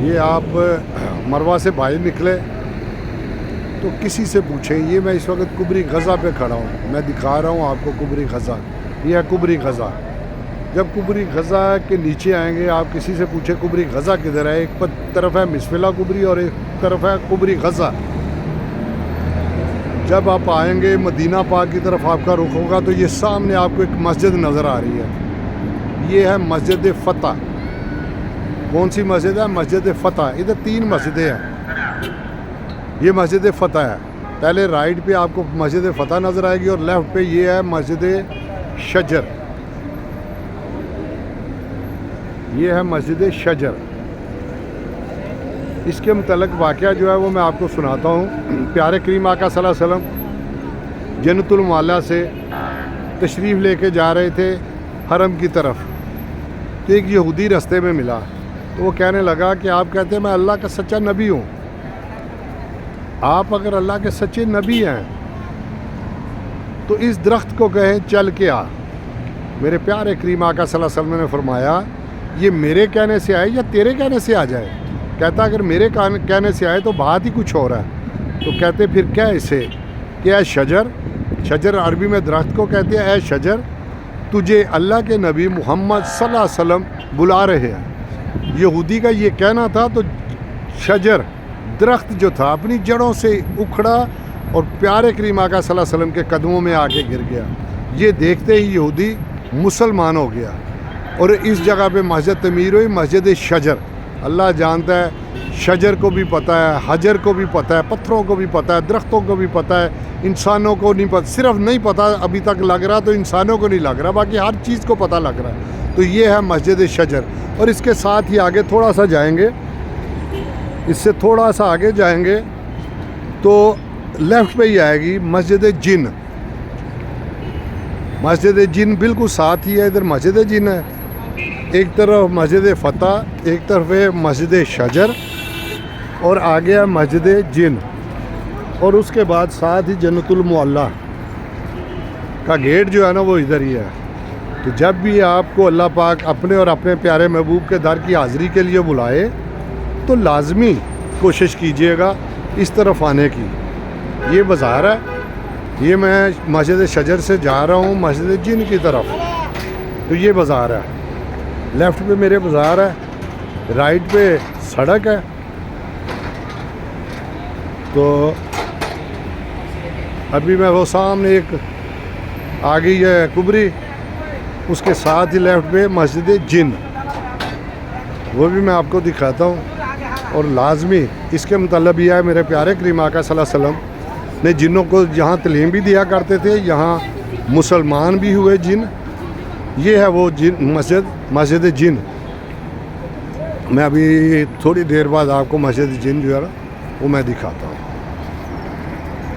ये आप मरवा से बाहर निकले तो किसी से पूछें। ये मैं इस वक्त कुबरी गज़ा पे खड़ा हूँ, मैं दिखा रहा हूँ आपको कुबरी गज़ा। ये है कुबरी गज़ा। जब कुबरी गज़ा के नीचे आएंगे, आप किसी से पूछे कुबरी गज़ा किधर है, एक तरफ है मिसफिला कुबरी और एक तरफ है कुबरी गज़ा। जब आप आएंगे मदीना पाक की तरफ आपका रुख होगा तो ये सामने आपको एक मस्जिद नज़र आ रही है। ये है मस्जिद फ़तह। कौन सी मस्जिद है? मस्जिद फ़तह। इधर 3 मस्जिदें हैं। ये मस्जिद फ़तह है। पहले राइट पे आपको मस्जिद फ़तह नज़र आएगी और लेफ़्ट पे ये है मस्जिद शजर। ये है मस्जिद शजर। इसके मुतल्लिक़ वाक़या जो है वो मैं आपको सुनाता हूँ। प्यारे करीम आका सल्लल्लाहु अलैहि वसल्लम जन्नतुल मुअल्ला से तशरीफ़ लेके जा रहे थे हरम की तरफ, तो एक यहूदी रास्ते में मिला। तो वो कहने लगा कि आप कहते हैं मैं अल्लाह का सच्चा नबी हूँ, आप अगर अल्लाह के सच्चे नबी हैं तो इस दरख्त को कहें चल के आ। मेरे प्यारे करीम आका सल्लल्लाहु अलैहि वसल्लम ने फरमाया ये मेरे कहने से आए या तेरे कहने से आ जाए। कहता अगर मेरे कहने से आए तो बात ही कुछ हो रहा है। तो कहते फिर क्या इसे कि ऐ शजर, शजर अरबी में दरख्त को कहते हैं, ऐ शजर तुझे अल्लाह के नबी मोहम्मद सल्लल्लाहु अलैहि वसल्लम बुला रहे हैं। यहूदी का ये कहना था तो शजर दरख्त जो था अपनी जड़ों से उखड़ा और प्यारे करीम आका सल्लल्लाहु अलैहि वसल्लम के कदमों में आके गिर गया। ये देखते ही यहूदी मुसलमान हो गया और इस जगह पे मस्जिद तमीर हुई, मस्जिद शजर। अल्लाह जानता है, शजर को भी पता है, हजर को भी पता है, पत्थरों को भी पता है, दरख्तों को भी पता है, इंसानों को नहीं पता। सिर्फ नहीं पता अभी तक लग रहा तो इंसानों को नहीं लग रहा, बाकी हर चीज़ को पता लग रहा है। तो ये है मस्जिद शजर। और इसके साथ ही आगे थोड़ा सा जाएंगे, इससे थोड़ा सा आगे जाएंगे तो लेफ़्ट पे ही आएगी मस्जिद जिन। मस्जिद जिन बिल्कुल साथ ही है। इधर मस्जिद जिन है, एक तरफ मस्जिद फ़तह, एक तरफ है मस्जिद शजर और आगे है मस्जिद जिन। और उसके बाद साथ ही जन्नतुल मुअल्ला का गेट जो है ना वो इधर ही है। तो जब भी आपको अल्लाह पाक अपने और अपने प्यारे महबूब के दर की हाज़िरी के लिए बुलाए तो लाजमी कोशिश कीजिएगा इस तरफ आने की। ये बाज़ार है, ये मैं मस्जिद शजर से जा रहा हूँ मस्जिद जिन की तरफ। तो ये बाज़ार है, लेफ़्ट पे मेरे बाज़ार है, राइट पे सड़क है। तो अभी मैं वो सामने एक आ गई है कुबरी, उसके साथ ही लेफ़्ट पे मस्जिद जिन, वो भी मैं आपको दिखाता हूँ। और लाजमी इसके मतलब यह है मेरे प्यारे करीम आका सल्लल्लाहु अलैहि वसल्लम ने जिन्नों को यहाँ तलीम भी दिया करते थे, यहाँ मुसलमान भी हुए जिन। ये है वो जिन मस्जिद जिन। मैं अभी थोड़ी देर बाद आपको मस्जिद जिन जो है ना वो मैं दिखाता हूँ।